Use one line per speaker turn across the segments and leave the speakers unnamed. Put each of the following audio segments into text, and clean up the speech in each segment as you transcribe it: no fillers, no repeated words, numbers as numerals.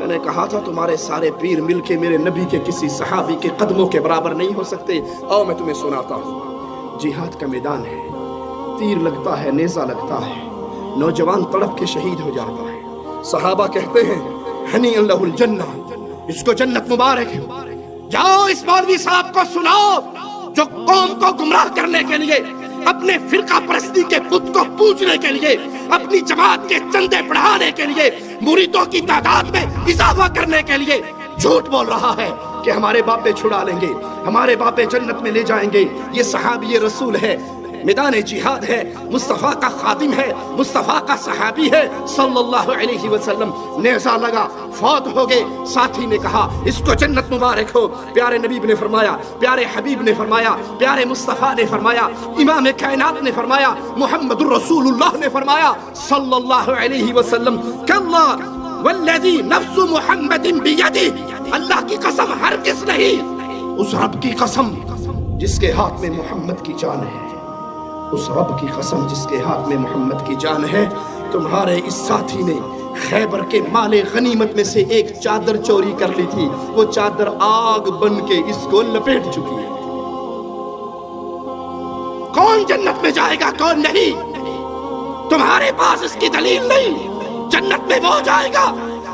میں نے کہا تھا تمہارے سارے پیر مل کے میرے نبی کے کسی صحابی کے قدموں کے برابر نہیں ہو سکتے. آؤ میں تمہیں سناتا ہوں. جہاد کا میدان ہے, تیر لگتا ہے, نیزہ لگتا ہے, نوجوان تڑپ کے شہید ہو جاتا ہے. صحابہ کہتے ہیں ہنی اللہ الجنہ, اس کو جنت مبارک ہے.
جاؤ اس مولوی صاحب کو سناؤ جو قوم کو گمراہ کرنے کے لیے, اپنے فرقہ پرستی کے بت کو پوجنے کے لیے, اپنی جماعت کے چندے بڑھانے کے لیے, مریدوں کی تعداد میں اضافہ کرنے کے لیے جھوٹ بول رہا ہے
کہ ہمارے باپے چھڑا لیں گے, ہمارے باپے جنت میں لے جائیں گے. یہ صحابی رسول ہے, میدان جہاد ہے, مصطفیٰ کا خادم ہے, مصطفیٰ کا صحابی ہے صلی اللہ علیہ وسلم. نیزہ لگا, فوت ہو گئے. ساتھی نے کہا اس کو جنت مبارک ہو. پیارے نبی نے فرمایا, پیارے حبیب نے فرمایا, پیارے مصطفیٰ نے فرمایا, امام کائنات نے فرمایا, محمد الرسول اللہ نے فرمایا صلی اللہ علیہ وسلم, کلا والذی نفس محمد بیدہ, اللہ کی قسم ہرگز نہیں, اس رب کی قسم جس کے ہاتھ میں محمد کی جان ہے, اس رب کی قسم جس کے ہاتھ میں محمد کی جان ہے, تمہارے اس ساتھی نے خیبر کے مال غنیمت میں سے ایک چادر چوری کر لی تھی. وہ چادر آگ بن کے اس کو لپیٹ چکی ہے.
کون جنت میں جائے گا کون نہیں, تمہارے پاس اس کی دلیل نہیں. جنت میں وہ جائے گا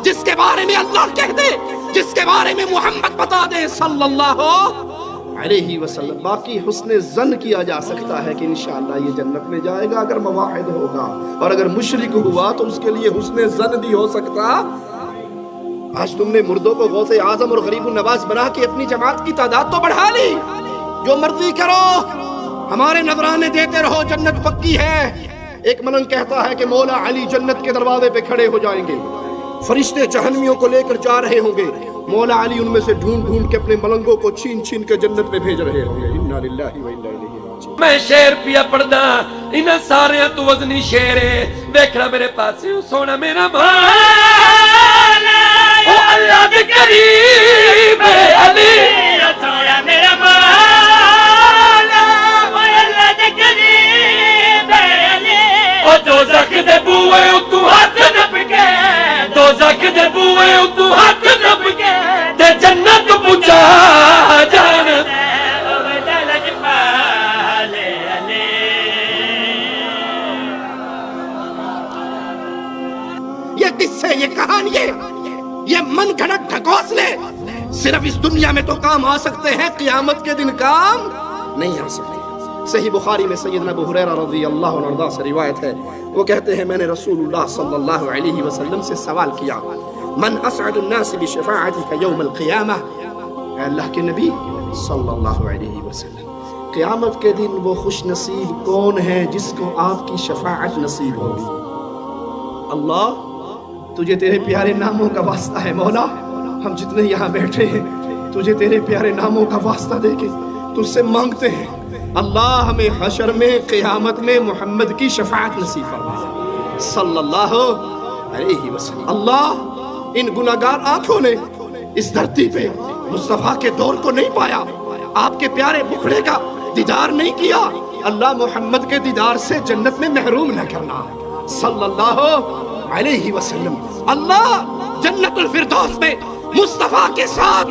جس کے بارے میں اللہ کہہ دے, جس کے بارے میں محمد بتا دے صلی اللہ
علیہ وسلم. باقی حسن ظن کیا جا سکتا ہے کہ انشاءاللہ یہ جنت میں جائے گا اگر مواحد ہوگا, اور اگر مشرک ہوا تو اس کے لیے حسن ظن بھی ہو سکتا. آج تم نے مردوں کو غوث اعظم اور غریب النواز بنا کے اپنی جماعت کی تعداد تو بڑھا لی. جو مرضی کرو, ہمارے نذرانے دیتے رہو, جنت پکی ہے. ایک ملنگ کہتا ہے کہ مولا علی جنت کے دروازے پہ کھڑے ہو جائیں گے, فرشتے جہنمیوں کو لے کر جا رہے ہوں گے, مولا علی ان میں سے ڈھونڈ ڈھونڈ کے اپنے ملنگوں کو چھین چھین کے جنت میں بھیج رہے ہوں گے. انا للہ و انا الیہ راجعون.
میں شیر پیا پڑھدا, انہاں سارے تو وزنی شیر ہے. دیکھنا میرے پاس سونا میرا مولا, او اللہ دے قریب علی, سونا میرا مولا, او اللہ دے قریب علی. او دوزخ دے بوئے تو ہاتھ دب کے, دوزخ دے بوئے تو ہاتھ دب کے, تے جنت پہنچا جان دے.
یہ قصے, یہ کہانیاں, یہ من گھڑت ڈھکوسلے صرف اس دنیا میں تو کام آ سکتے ہیں, قیامت کے دن کام
نہیں آ سکتے. صحیح بخاری میں سیدنا ابو ہریرہ رضی اللہ عنہ سے روایت ہے, وہ کہتے ہیں میں نے رسول اللہ صلی اللہ علیہ وسلم سے سوال کیا, من اسعد الناس بشفاعتك یوم القیامہ, اے اللہ کے نبی صلی اللہ علیہ وسلم, قیامت کے دن وہ خوش نصیب کون ہے جس کو آپ کی شفاعت نصیب ہوگی؟ اللہ تجھے تیرے پیارے ناموں کا واسطہ ہے مولا, ہم جتنے یہاں بیٹھے ہیں تجھے تیرے پیارے ناموں کا واسطہ دے کے تجھ سے مانگتے ہیں, اللہ ہمیں حشر میں قیامت میں محمد کی شفاعت نصیب فرما صلی اللہ علیہ وسلم. اللہ ان گناہگار آنکھوں نے اس دھرتی پہ مصطفیٰ کے دور کو نہیں پایا, آپ کے پیارے مکھڑے کا دیدار نہیں کیا, اللہ محمد کے دیدار سے جنت میں محروم نہ کرنا صلی اللہ علیہ وسلم. اللہ جنت الفردوس میں مصطفیٰ کے ساتھ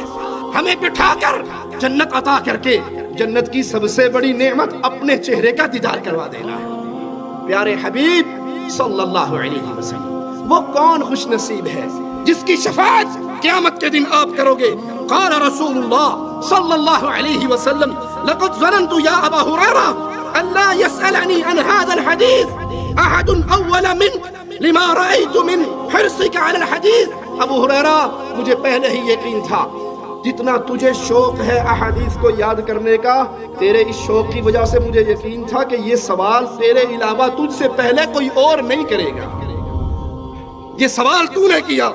ہمیں بٹھا کر جنت عطا کر کے جنت کی سب سے بڑی نعمت اپنے چہرے کا دیدار کروا دینا ہے. پیارے حبیب صلی اللہ علیہ وسلم, وہ کون خوش نصیب ہے جس کی شفاعت قیامت کے دن آپ کرو گے؟ قال رسول اللہ صلی اللہ علیہ وسلم, لقد ظننت یا ابا ہریرہ ان لا يسألني عن هذا الحديث احد اول من لما رأيت من حرصك على الحديث. ابو ہریرہ مجھے پہلے ہی یقین تھا, جتنا تجھے شوق ہے احادیث کو یاد کرنے کا, تیرے اس شوق کی وجہ سے مجھے یقین تھا کہ یہ سوال تیرے علاوہ تجھ سے پہلے کوئی اور نہیں کرے گا.
یہ سوال تو نے کیا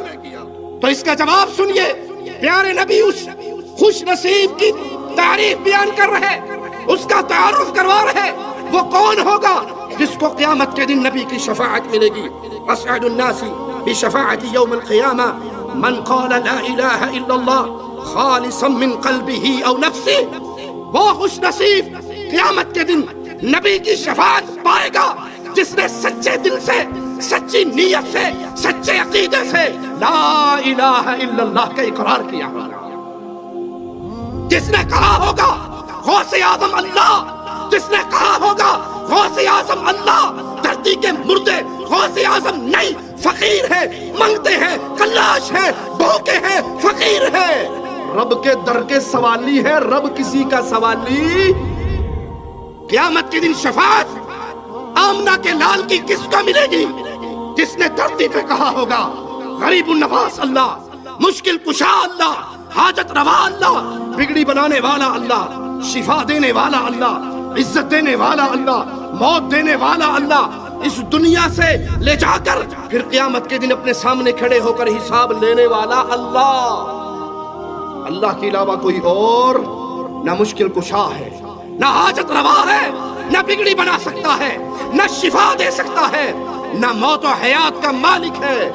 تو اس کا جواب سنیے. پیارے نبی اس خوش نصیب کی تعریف بیان کر رہے, اس کا تعارف کروا رہے. وہ کون ہوگا جس کو قیامت کے دن نبی کی شفاعت ملے گی؟ اسعد الناس بشفاعت یوم القیامہ من قال لا الہ الا اللہ خالصا من قلبه او نفسه. وہ خوش نصیب قیامت کے دن نبی کی شفاعت پائے گا جس نے سچے دل سے, سچی نیت سے, سچے عقیدے سے لا
الہ الا اللہ کا اقرار کیا ہوگا،
جس نے کہا ہوگا غوث اعظم اللہ، جس نے کہا ہوگا غوث اعظم اللہ، دھرتی کے مردے غوث اعظم نہیں، فقیر ہے، منگتے ہیں، کلاش ہے، بھوکے ہیں، فقیر ہے،
رب کے در کے سوالی ہے، رب کسی کا سوالی۔
قیامت کے دن شفاعت آمنہ کے لال کی کس کو ملے گی؟ جس نے دھرتی پہ کہا ہوگا غریب النواس اللہ، مشکل کشا اللہ، حاجت روا اللہ، بگڑی بنانے والا اللہ، شفا دینے والا اللہ، عزت دینے والا اللہ، موت دینے والا اللہ، اس دنیا سے لے جا کر پھر قیامت کے دن اپنے سامنے کھڑے ہو کر حساب لینے والا اللہ۔ اللہ کے علاوہ کوئی اور نہ مشکل کشا ہے، نہ حاجت روا ہے، نہ بگڑی بنا سکتا ہے، نہ شفا دے سکتا ہے، نہ موت و حیات کا مالک ہے۔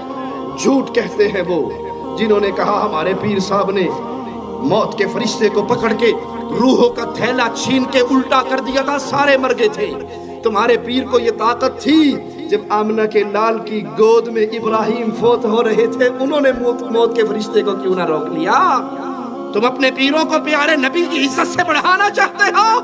جھوٹ کہتے ہیں وہ جنہوں نے کہا ہمارے پیر صاحب نے موت کے فرشتے کو پکڑ کے روحوں کا تھیلا چھین کے الٹا کر دیا تھا، سارے مر گئے تھے۔ تمہارے پیر کو یہ طاقت تھی، جب آمنہ کے لال کی گود میں ابراہیم فوت ہو رہے تھے، انہوں نے موت کے فرشتے کو کیوں نہ روک لیا؟
تم اپنے پیروں کو پیارے نبی کی عزت سے بڑھانا چاہتے ہو؟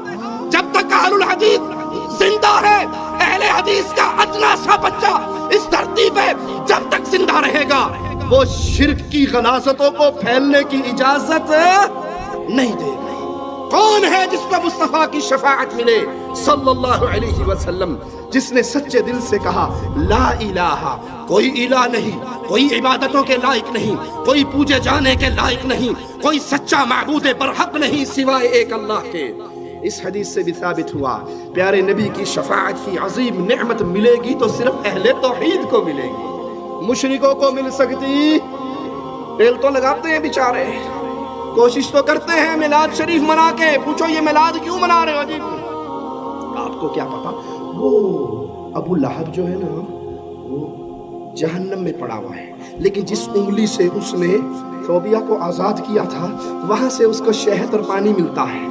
جب تک اہل الحدیث زندہ ہے، اہل حدیث کا ادنا سا بچہ اس دھرتی پہ جب تک زندہ رہے گا،
وہ شرک کی غلاظتوں کو پھیلنے کی اجازت نہیں دے گا۔
کون ہے جس کو مصطفیٰ کی شفاعت ملے
صلی اللہ علیہ وسلم، جس نے سچے دل سے کہا لا الہ،
کوئی الہ نہیں، کوئی عبادتوں کے لائق نہیں، کوئی پوجے جانے کے لائق نہیں، کوئی سچا معبود برحق نہیں سوائے ایک اللہ کے۔
اس حدیث سے بھی ثابت ہوا پیارے نبی کی شفاعت کی عظیم نعمت ملے گی تو صرف اہل توحید کو ملے گی، مشرکوں کو مل سکتی؟ ٹیل تو لگاتے ہیں بیچارے، کوشش تو کرتے ہیں میلاد شریف منا کے، پوچھو یہ میلاد کیوں منا رہے ہو جی؟ آپ کو کیا پتا، وہ ابو لہب جو ہے نا وہ جہنم میں پڑا ہوا ہے، لیکن جس انگلی سے اس نے فوبیا کو آزاد کیا تھا وہاں سے اس کو شہد اور پانی ملتا ہے۔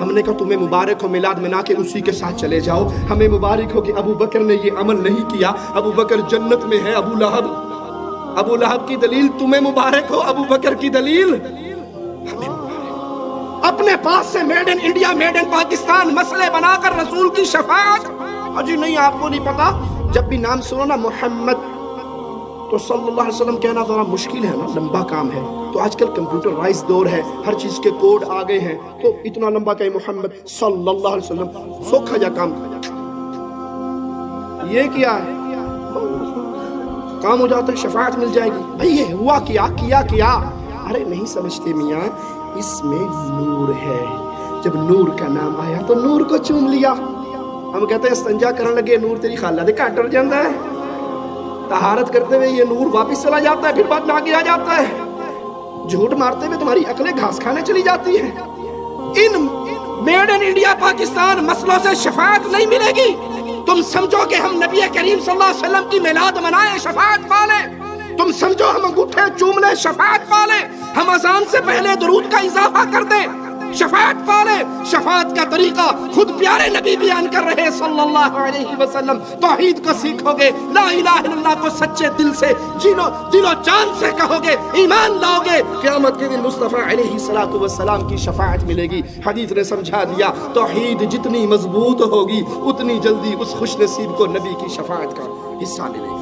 ہم نے کہا تمہیں مبارک ہو، میلاد منا کے اسی کے ساتھ چلے جاؤ، ہمیں مبارک ہو کہ ابو بکر نے یہ عمل نہیں کیا، ابو بکر جنت میں ہے، ابو لہب کی دلیل تمہیں مبارک ہو، ابو بکر کی دلیل ہمیں مبارک۔
اپنے پاس سے made in India, made in Pakistan مسئلے بنا کر رسول کی شفاعت،
اجی نہیں آپ کو نہیں پتا، جب بھی نام سنو نا محمد تو صلی اللہ علیہ وسلم کہنا ذرا مشکل ہے نا، لمبا کام ہے، تو آج کل کمپیوٹرائز دور ہے، ہر چیز کے کوڈ آ گئے ہیں، تو اتنا لمبا کہ محمد صلی اللہ علیہ وسلم سوکھا جا کام، یہ کیا ہے کام ہو جاتا ہے، شفاعت مل جائے گی۔ بھئی یہ ہوا کیا؟ ارے نہیں سمجھتے میاں، اس میں نور ہے، جب نور کا نام آیا تو نور کو چوم لیا۔ ہم کہتے ہیں استنجا کرنے لگے، نور تیری خالہ دے کٹ ٹر جاتا ہے، طہارت کرتے ہوئے یہ نور واپس چلا جاتا ہے، پھر بعد میں آگے آ جاتا ہے، جھوٹ مارتے ہوئے تمہاری عقلیں گھاس کھانے چلی جاتی ہیں۔
ان میڈ ان انڈیا پاکستان مسئلوں سے شفاعت نہیں ملے گی۔ تم سمجھو کہ ہم نبی کریم صلی اللہ علیہ وسلم کی میلاد منائے، شفاعت پالے، تم سمجھو ہم انگوٹھے چوم لیں، شفاعت پالے، ہم اذان سے پہلے درود کا اضافہ کر دیں، شفاعت پالے۔ شفاعت کا طریقہ خود پیارے نبی بیان کر رہے صلی اللہ علیہ وسلم۔ توحید کو سیکھو گے، لا الہ الا اللہ کو سچے دل سے دل و جان سے کہو گے، ایمان لاؤ گے،
قیامت کے دن مصطفیٰ علیہ السلام کی شفاعت ملے گی۔ حدیث نے سمجھا دیا توحید جتنی مضبوط ہوگی اتنی جلدی اس خوش نصیب کو نبی کی شفاعت کا حصہ ملے گا۔